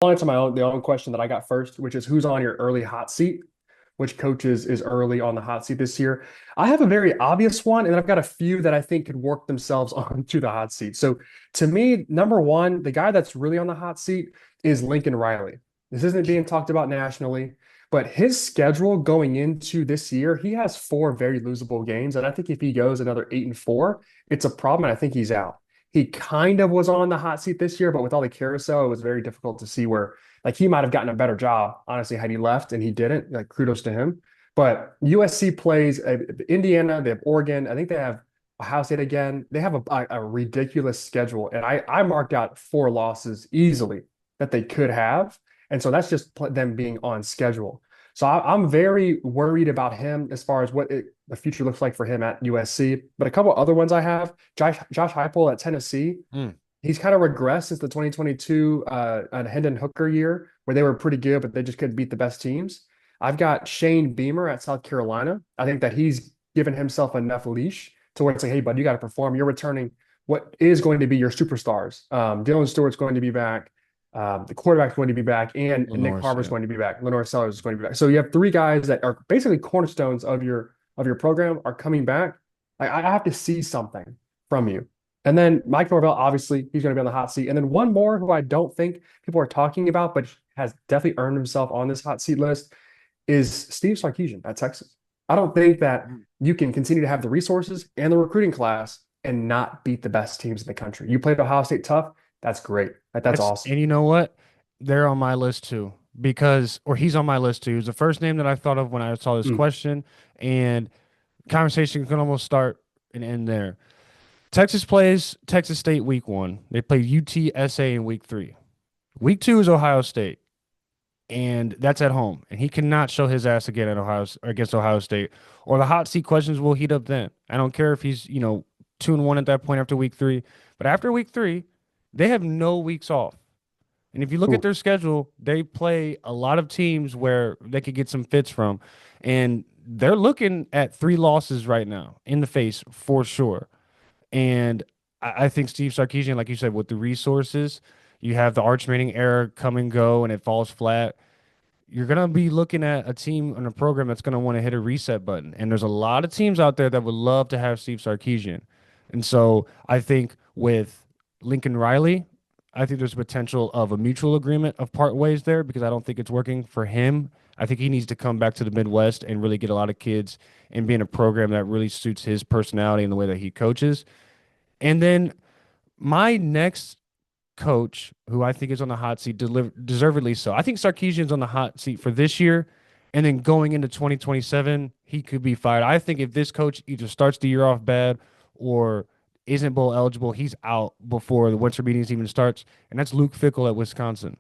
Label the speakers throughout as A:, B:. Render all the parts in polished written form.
A: I'll answer the own question that I got first, which is who's on your early hot seat? Which coaches is early on the hot seat this year? I have a very obvious one, and then I've got a few that I think could work themselves onto the hot seat. So to me, number one, the guy that's really on the hot seat is Lincoln Riley. This isn't being talked about nationally, but his schedule going into this year, he has four very losable games. And I think if he goes another 8-4, it's a problem. And I think he's out. He kind of was on the hot seat this year, but with all the carousel, it was very difficult to see where like he might have gotten a better job, honestly, had he left and he didn't. Like kudos to him. But USC plays Indiana, they have Oregon, I think they have Ohio State again. They have a ridiculous schedule, and I marked out four losses easily that they could have, and so that's just them being on schedule. So I'm very worried about him as far as the future looks like for him at USC. But a couple other ones I have, Josh Heupel at Tennessee.
B: Mm.
A: He's kind of regressed since the 2022 Hendon Hooker year, where they were pretty good, but they just couldn't beat the best teams. I've got Shane Beamer at South Carolina. I think that he's given himself enough leash to where it's like, hey, bud, you got to perform. You're returning what is going to be your superstars. Dylan Stewart's going to be back. The quarterback's going to be back, and Nick
B: Lenore,
A: Harbor's
B: yeah.
A: going to be back. Lenore Sellers is going to be back. So you have three guys that are basically cornerstones of your program are coming back. I have to see something from you. And then Mike Norvell, obviously, he's going to be on the hot seat. And then one more who I don't think people are talking about, but has definitely earned himself on this hot seat list is Steve Sarkisian at Texas. I don't think that you can continue to have the resources and the recruiting class and not beat the best teams in the country. You played Ohio State tough. That's great. That's
B: That's
A: awesome.
B: and you know what? They're on my list too because or he's on my list too. He was the first name that I thought of when I saw this
A: Mm.
B: question, and conversation can almost start and end there. Texas plays Texas State week 1. They play UTSA in week 3. Week 2 is Ohio State, and that's at home. And he cannot show his ass again at Ohio against Ohio State, or the hot seat questions will heat up then. I don't care if he's 2-1 at that point after week 3, but after week 3, they have no weeks off. And if you look at
A: Ooh.
B: their schedule, they play a lot of teams where they could get some fits from. And they're looking at 3 losses right now in the face for sure. And I think Steve Sarkisian, like you said, with the resources, you have the Arch Manning era come and go and it falls flat. You're going to be looking at a team and a program that's going to want to hit a reset button. And there's a lot of teams out there that would love to have Steve Sarkisian. And so I think with Lincoln Riley, I think there's potential of a mutual agreement of part ways there because I don't think it's working for him. I think he needs to come back to the Midwest and really get a lot of kids and be in a program that really suits his personality and the way that he coaches. And then my next coach, who I think is on the hot seat, deservedly so. I think Sarkisian's on the hot seat for this year, and then going into 2027, he could be fired. I think if this coach either starts the year off bad or isn't bowl eligible, he's out before the winter meetings even starts, and that's Luke Fickell at Wisconsin.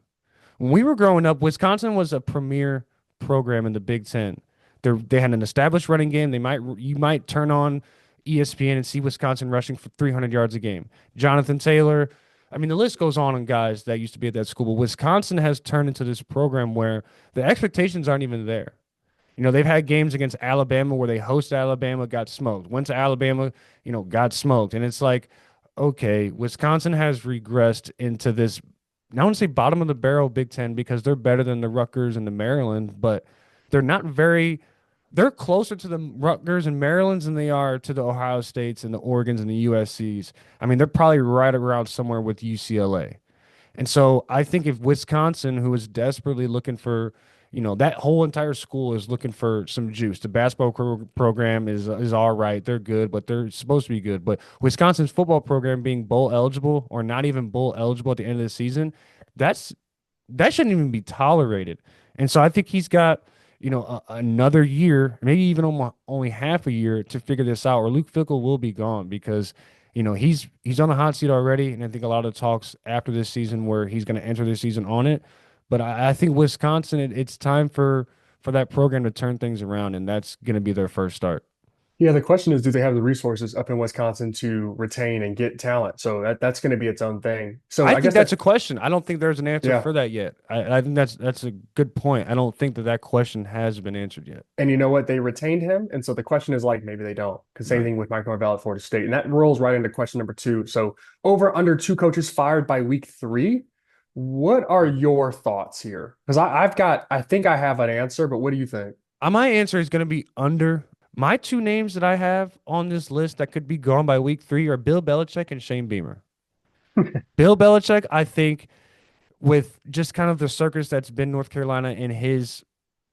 B: When we were growing up, Wisconsin was a premier program in the Big Ten. They had an established running game. You might turn on ESPN and see Wisconsin rushing for 300 yards a game. Jonathan Taylor. I mean, the list goes on guys that used to be at that school. But Wisconsin has turned into this program where the expectations aren't even there. They've had games against Alabama where they host Alabama, got smoked. Went to Alabama, got smoked. And it's like, okay, Wisconsin has regressed into this, I don't want to say bottom of the barrel Big Ten because they're better than the Rutgers and the Maryland, but they're not very, they're closer to the Rutgers and Marylands than they are to the Ohio States and the Oregons and the USCs. I mean, they're probably right around somewhere with UCLA. And so I think if Wisconsin, who is desperately looking for, that whole entire school is looking for some juice. The basketball program is all right. They're good, but they're supposed to be good. But Wisconsin's football program being bowl eligible or not even bowl eligible at the end of the season, that's that shouldn't even be tolerated. And so I think he's got, another year, maybe even only half a year to figure this out, or Luke Fickell will be gone because he's on the hot seat already, and I think a lot of talks after this season where he's going to enter this season on it. But I think Wisconsin, it's time for that program to turn things around, and that's going to be their first start.
A: Yeah, the question is, do they have the resources up in Wisconsin to retain and get talent? So that's going to be its own thing. So
B: I
A: I
B: think
A: guess
B: that's
A: that,
B: a question. I don't think there's an answer
A: yeah.
B: for that yet. I think that's a good point. I don't think that question has been answered yet.
A: And you know what? They retained him. And so the question is like, maybe they don't. Because same
B: Right.
A: thing with Mike Norvell at Florida State. And that rolls right into question number two. So over under two coaches fired by week 3. What are your thoughts here? Because I think I have an answer, but what do you think?
B: My answer is going to be under. My two names that I have on this list that could be gone by week 3 are Bill Belichick and Shane Beamer. Bill Belichick, I think, with just kind of the circus that's been North Carolina in his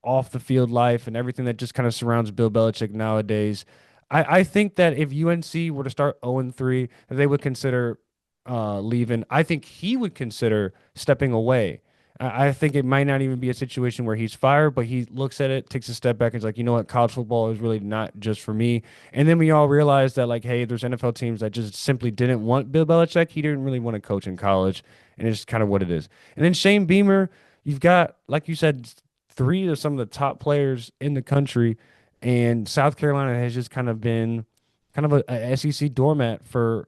B: off the field life and everything that just kind of surrounds Bill Belichick nowadays. I think that if UNC were to start 0-3, they would consider leaving. I think he would consider stepping away. I think it might not even be a situation where he's fired, but he looks at it, takes a step back, and is like, you know what, college football is really not just for me. And then we all realize that, like, hey, there's NFL teams that just simply didn't want Bill Belichick. He didn't really want to coach in college, and it's kind of what it is. And then Shane Beamer, you've got, like you said, three of some of the top players in the country, and South Carolina has just kind of been kind of a SEC doormat for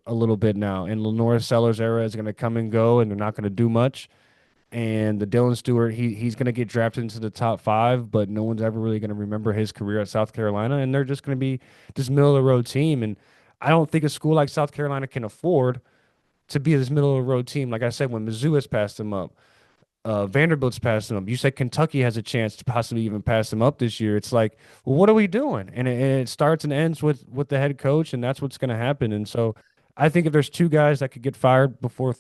B: a little bit now. And Lenora Sellers' era is going to come and go, and they're not going to do much. And the Dylan Stewart, he's going to get drafted into the top 5, but no one's ever really going to remember his career at South Carolina, and they're just going to be this middle of the road team. And I don't think a school like South Carolina can afford to be this middle of the road team. Like I said, when Mizzou has passed them up, Vanderbilt's passing them. You said Kentucky has a chance to possibly even pass them up this year. It's like, well, what are we doing? And it starts and ends with the head coach, and that's what's going to happen. And so, I think if there's two guys that could get fired before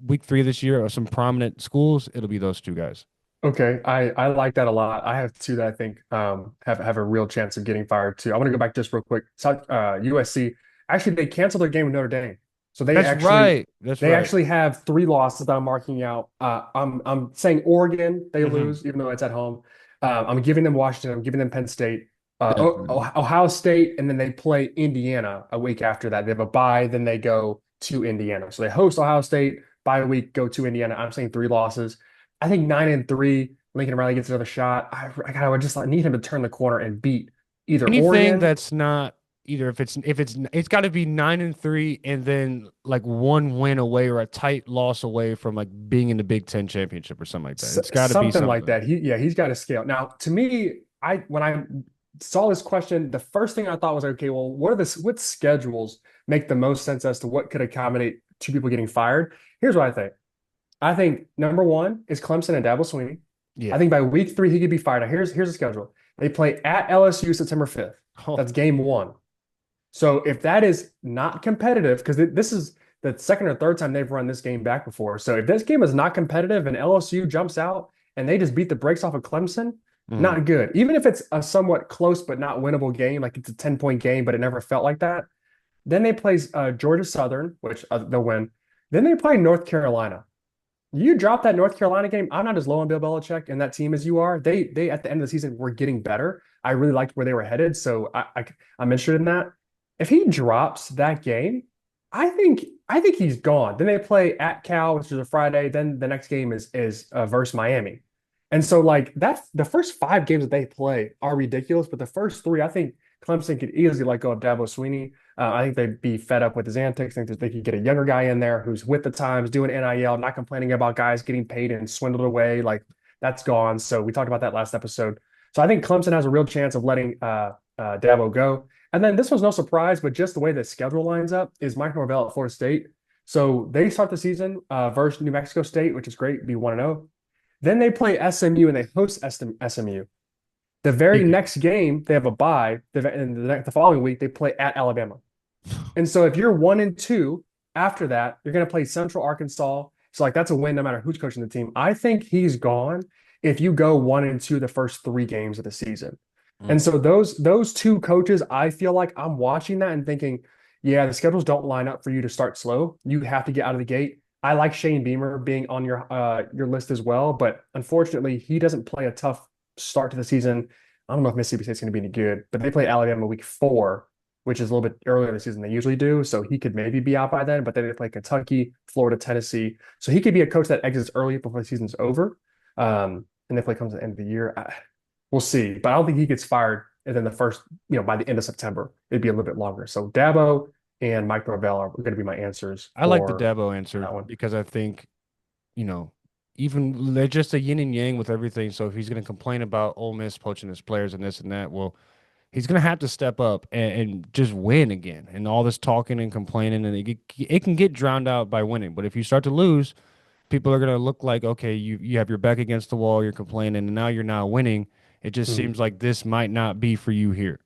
B: week 3 this year or some prominent schools, it'll be those two guys.
A: Okay, I like that a lot. I have two that I think have a real chance of getting fired too. I want to go back just real quick. South USC actually they canceled their game with Notre Dame, so
B: That's right. That's
A: they
B: right.
A: actually have 3 losses that I'm marking out. I'm saying Oregon they
B: Hmm.
A: lose even though it's at home. I'm giving them Washington. I'm giving them Penn State,
B: Definitely.
A: Ohio State, and then they play Indiana a week after that. They have a bye, then they go to Indiana. So they host Ohio State, bye week, go to Indiana. I'm saying 3 losses. I think 9-3. Lincoln Riley gets another shot. I would just need him to turn the corner and beat either
B: Anything
A: Oregon.
B: that's not either if it's got to be 9-3 and then like one win away or a tight loss away from like being in the Big Ten championship or something like that. It's got to be
A: Something like
B: something.
A: that. He's got to scale. Now, to me, I when I saw this question, the first thing I thought was, okay, well, what schedules make the most sense as to what could accommodate 2 people getting fired? Here's what I think. I think number one is Clemson and Dabo Sweeney. I
B: Yeah.
A: think by week 3 he could be fired. Now, here's the schedule. They play at LSU September 5th.
B: Oh.
A: That's game one. So if that is not competitive, because this is the second or third time they've run this game back before. So if this game is not competitive and LSU jumps out and they just beat the brakes off of Clemson,
B: Mm.
A: not good. Even if it's a somewhat close but not winnable game, like it's a 10-point game, but it never felt like that. Then they play Georgia Southern, which they'll win. Then they play North Carolina. You drop that North Carolina game. I'm not as low on Bill Belichick and that team as you are. They at the end of the season were getting better. I really liked where they were headed, so I'm interested in that. If he drops that game, I think he's gone. Then they play at Cal, which is a Friday. Then the next game is versus Miami, and so like that's the first 5 games that they play are ridiculous. But the first 3, I think Clemson could easily let go of Dabo Sweeney. I think they'd be fed up with his antics. I think that they could get a younger guy in there who's with the times, doing NIL, not complaining about guys getting paid and swindled away. Like that's gone. So we talked about that last episode. So I think Clemson has a real chance of letting Dabo go. And then this was no surprise, but just the way the schedule lines up is Mike Norvell at Florida State. So they start the season versus New Mexico State, which is great, be 1-0. Then they play SMU and they host SMU. The very
B: Speaking.
A: next game, they have a bye. And the following week, they play at Alabama. And so if you're 1-2 after that, you're going to play Central Arkansas. So like that's a win no matter who's coaching the team. I think he's gone if you go 1-2 the first 3 games of the season.
B: Mm.
A: And so those 2 coaches, I feel like I'm watching that and thinking, yeah, the schedules don't line up for you to start slow. You have to get out of the gate. I like Shane Beamer being on your list as well, but unfortunately, he doesn't play a tough start to the season. I don't know if Mississippi State's going to be any good, but they play Alabama week 4, which is a little bit earlier in the season than they usually do. So he could maybe be out by then, but then they play Kentucky, Florida, Tennessee. So he could be a coach that exits early before the season's over. And they play comes at the end of the year. We'll see. But I don't think he gets fired and then the first, by the end of September. It'd be a little bit longer. So Dabo and Mike Norvell are going to be my answers
B: I like the
A: for
B: Dabo answer
A: that one.
B: because I think, you know, even they're just a yin and yang with everything. So if he's going to complain about Ole Miss poaching his players and this and that, well, he's going to have to step up and just win again. And all this talking and complaining, and it can get drowned out by winning. But if you start to lose, people are going to look like, okay, you have your back against the wall, you're complaining, and now you're not winning. It just
A: Mhm.
B: seems like this might not be for you here.